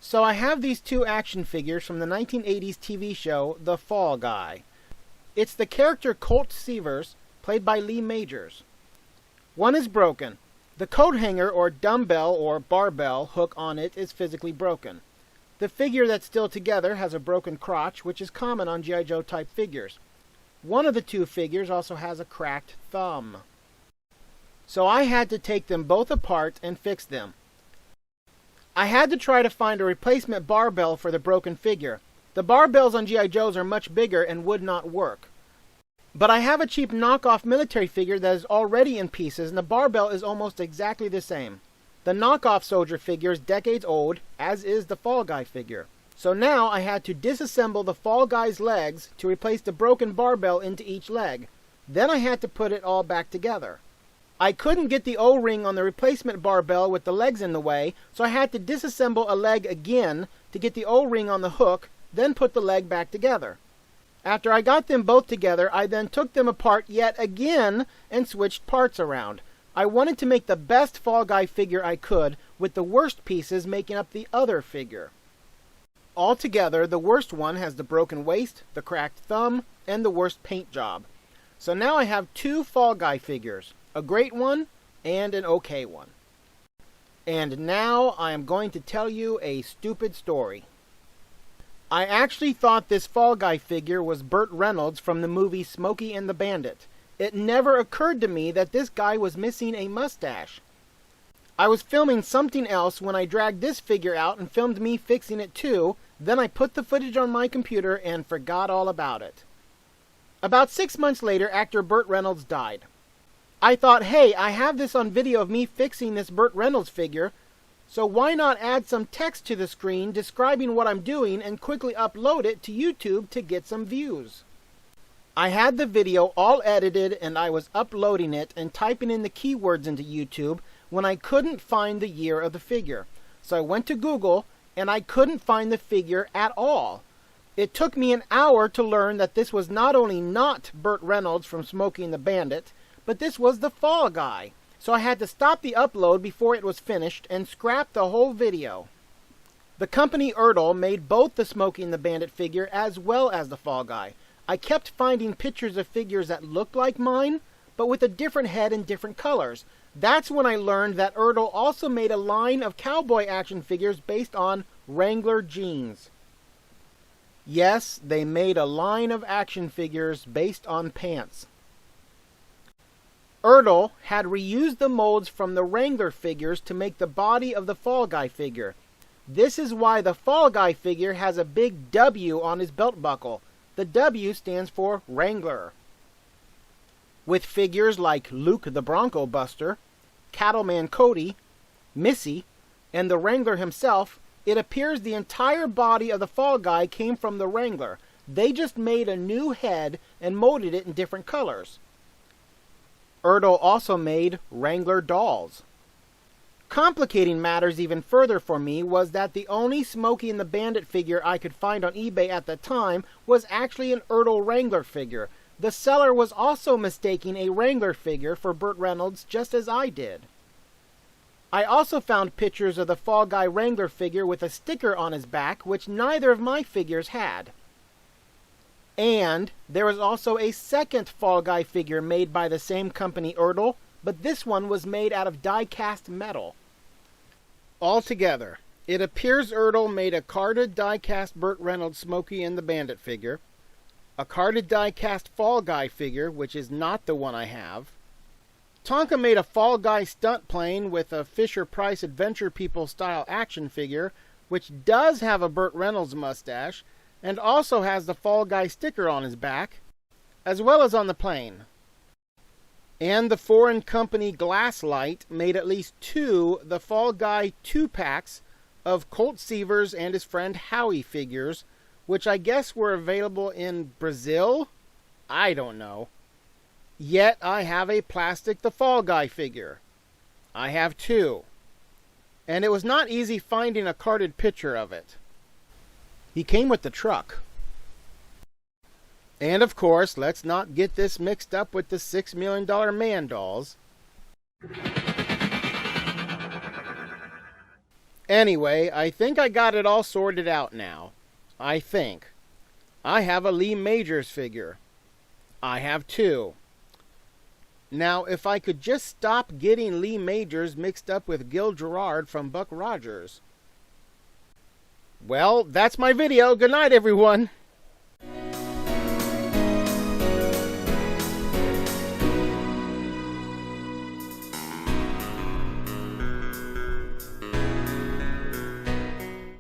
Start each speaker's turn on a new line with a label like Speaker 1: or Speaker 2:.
Speaker 1: So I have these two action figures from the 1980s TV show, The Fall Guy. It's the character Colt Seavers, played by Lee Majors. One is broken. The coat hanger or dumbbell or barbell hook on it is physically broken. The figure that's still together has a broken crotch, which is common on G.I. Joe type figures. One of the two figures also has a cracked thumb. So I had to take them both apart and fix them. I had to try to find a replacement barbell for the broken figure. The barbells on G.I. Joes are much bigger and would not work. But I have a cheap knockoff military figure that is already in pieces, and the barbell is almost exactly the same. The knockoff soldier figure is decades old, as is the Fall Guy figure. So now I had to disassemble the Fall Guy's legs to replace the broken barbell into each leg. Then I had to put it all back together. I couldn't get the O-ring on the replacement barbell with the legs in the way, so I had to disassemble a leg again to get the O-ring on the hook, then put the leg back together. After I got them both together, I then took them apart yet again and switched parts around. I wanted to make the best Fall Guy figure I could, with the worst pieces making up the other figure. Altogether, the worst one has the broken waist, the cracked thumb, and the worst paint job. So now I have two Fall Guy figures. A great one, and an okay one. And now I am going to tell you a stupid story. I actually thought this Fall Guy figure was Burt Reynolds from the movie Smokey and the Bandit. It never occurred to me that this guy was missing a mustache. I was filming something else when I dragged this figure out and filmed me fixing it too, then I put the footage on my computer and forgot all about it. About 6 months later, actor Burt Reynolds died. I thought, hey, I have this on video of me fixing this Burt Reynolds figure, so why not add some text to the screen describing what I'm doing and quickly upload it to YouTube to get some views. I had the video all edited and I was uploading it and typing in the keywords into YouTube when I couldn't find the year of the figure. So I went to Google and I couldn't find the figure at all. It took me an hour to learn that this was not only not Burt Reynolds from Smokey and the Bandit, but this was the Fall Guy, so I had to stop the upload before it was finished and scrap the whole video. The company Ertl made both the Smokey and the Bandit figure as well as the Fall Guy. I kept finding pictures of figures that looked like mine, but with a different head and different colors. That's when I learned that Ertl also made a line of cowboy action figures based on Wrangler jeans. Yes, they made a line of action figures based on pants. Ertl had reused the molds from the Wrangler figures to make the body of the Fall Guy figure. This is why the Fall Guy figure has a big W on his belt buckle. The W stands for Wrangler. With figures like Luke the Bronco Buster, Cattleman Cody, Missy, and the Wrangler himself, it appears the entire body of the Fall Guy came from the Wrangler. They just made a new head and molded it in different colors. Ertl also made Wrangler dolls. Complicating matters even further for me was that the only Smokey and the Bandit figure I could find on eBay at the time was actually an Ertl Wrangler figure. The seller was also mistaking a Wrangler figure for Burt Reynolds just as I did. I also found pictures of the Fall Guy Wrangler figure with a sticker on his back, which neither of my figures had. And there was also a second Fall Guy figure made by the same company Ertl, but this one was made out of die-cast metal. Altogether, it appears Ertl made a carded die-cast Burt Reynolds Smokey and the Bandit figure, a carded die-cast Fall Guy figure, which is not the one I have. Tonka made a Fall Guy stunt plane with a Fisher-Price Adventure People style action figure, which does have a Burt Reynolds mustache, and also has the Fall Guy sticker on his back, as well as on the plane. And the foreign company Glasslight made at least two the Fall Guy 2-packs of Colt Seavers and his friend Howie figures, which I guess were available in Brazil? I don't know. Yet I have a plastic The Fall Guy figure. I have two. And it was not easy finding a carded picture of it. He came with the truck. And of course, let's not get this mixed up with the $6 Million Man dolls. Anyway, I think I got it all sorted out now. I think. I have a Lee Majors figure. I have two. Now, if I could just stop getting Lee Majors mixed up with Gil Gerard from Buck Rogers. Well, that's my video. Good night, everyone.